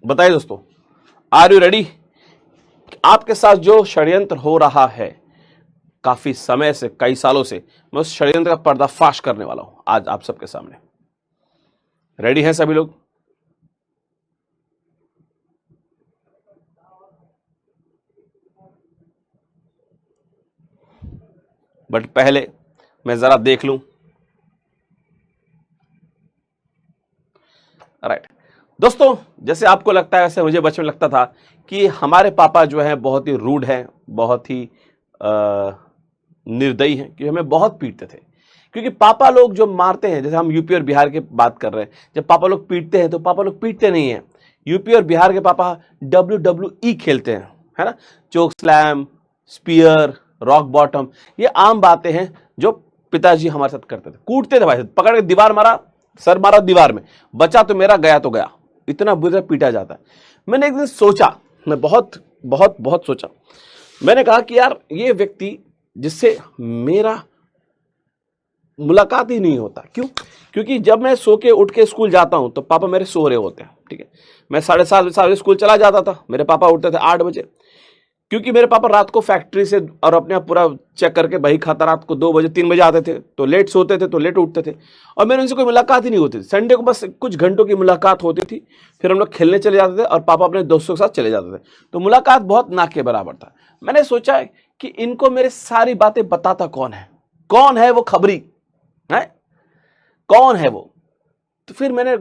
बताइए दोस्तों, are you ready? आपके साथ जो षड्यंत्र हो रहा है काफी समय से, कई सालों से, मैं उस षड्यंत्र का पर्दाफाश करने वाला हूं आज आप सबके सामने। रेडी हैं सभी लोग? बट पहले मैं जरा देख लूं। राइट दोस्तों, जैसे आपको लगता है वैसे मुझे बचपन में लगता था कि हमारे पापा जो है बहुत ही रूड हैं, बहुत ही निर्दयी हैं, कि हमें बहुत पीटते थे। क्योंकि पापा लोग जो मारते हैं, जैसे हम यूपी और बिहार की बात कर रहे हैं, जब पापा लोग पीटते हैं तो पापा लोग पीटते नहीं हैं। यूपी और बिहार के पापा WWE खेलते हैं, है ना। Choke slam, spear, rock bottom, ये आम बातें हैं जो पिताजी हमारे साथ करते थे। कूटते थे भाई, पकड़ के दीवार मारा, सर मारा दीवार में, बचा तो मेरा, गया तो गया, इतना बुरा पीटा जाता है। मैंने एक दिन सोचा, मैं बहुत बहुत बहुत सोचा, मैंने कहा कि यार ये व्यक्ति जिससे मेरा मुलाकात ही नहीं होता, क्यों? क्योंकि जब मैं सो के उठ के स्कूल जाता हूं तो पापा मेरे सो रहे होते हैं, ठीक है। मैं 7:30 स्कूल चला जाता था, मेरे पापा उठते थे 8 बजे, क्योंकि मेरे पापा रात को फैक्ट्री से और अपने आप पूरा चेक करके वही खाता, रात को 2 बजे 3 बजे आते थे, तो लेट सोते थे तो लेट उठते थे, और मेरे उनसे कोई मुलाकात ही नहीं होती थी। संडे को बस कुछ घंटों की मुलाकात होती थी, फिर हम लोग खेलने चले जाते थे और पापा अपने दोस्तों के साथ चले जाते थे, तो मुलाकात बहुत ना के बराबर था। मैंने सोचा कि इनको मेरे सारी बातें बताता कौन है, कौन है वो खबरी है, कौन है वो? तो फिर मैंने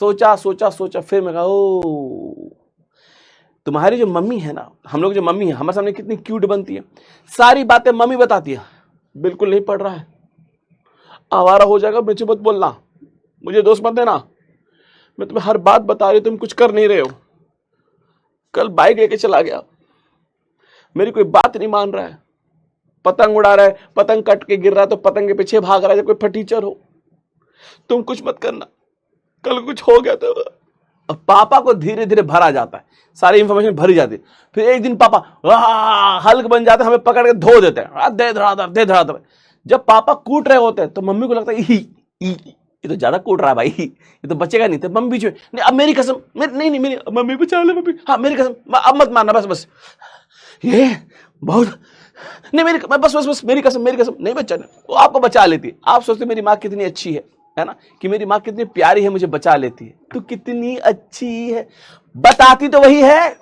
सोचा सोचा सोचा, फिर मैं कहा ओ, तुम्हारी जो मम्मी है ना, हम लोग जो मम्मी है हमारे सामने कितनी क्यूट बनती है, सारी बातें मम्मी बताती है। बिल्कुल नहीं पढ़ रहा है, आवारा हो जाएगा, मुझे मत बोलना, मुझे दोस्त मत देना, मैं तुम्हें हर बात बता रही हूं, तुम कुछ कर नहीं रहे हो। कल बाइक लेके चला गया, मेरी कोई बात नहीं मान रहा है, पतंग उड़ा रहा है, पतंग कट के गिर रहा है तो पतंग के पीछे भाग रहा है, जब कोई फटीचर हो। तुम कुछ मत करना, कल कुछ हो गया तो। अब पापा को धीरे धीरे भरा जाता है, सारी इंफॉर्मेशन भरी जाती है। फिर एक दिन पापा हल्क बन जाते हैं, हमें पकड़ के धो देते हैं, दे धड़ाधड़ दे धड़ाधड़। जब पापा कूट रहे होते हैं तो मम्मी को लगता है ये तो ज्यादा कूट रहा है भाई, ये तो बचेगा नहीं। तो मम्मी बीच में, नहीं अब मेरी कसम, नहीं नहीं मेरी मम्मी बचा ले, मम्मी हाँ मेरी कसम, अब मत मारना, बस बस, ये बहुत नहीं, मेरी बस बस बस मेरी कसम, मेरी कसम, नहीं बच्चा, वो आपको बचा लेती है। आप सोचते मेरी माँ कितनी अच्छी है ना, कि मेरी माँ कितनी प्यारी है, मुझे बचा लेती है। तो कितनी अच्छी है, बताती तो वही है,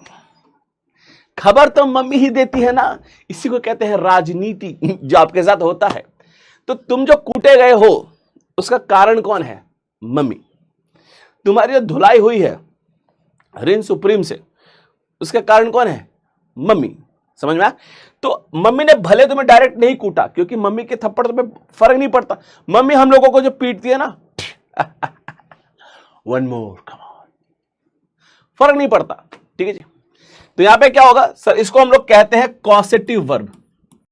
खबर तो मम्मी ही देती है ना। इसी को कहते हैं राजनीति, जो आपके साथ होता है। तो तुम जो कूटे गए हो उसका कारण कौन है? मम्मी। तुम्हारी जो धुलाई हुई है रिन सुप्रीम से, उसका कारण कौन है? मम्मी। समझ में आया? तो मम्मी ने भले तुम्हें डायरेक्ट नहीं कूटा, क्योंकि मम्मी के थप्पड़ तुम्हें फर्क नहीं पड़ता। मम्मी हम लोगों को जो पीटती है ना, वन मोर कम ऑन, फर्क नहीं पड़ता, ठीक है जी। तो यहां पे क्या होगा सर, इसको हम लोग कहते हैं कॉसेटिव वर्ब।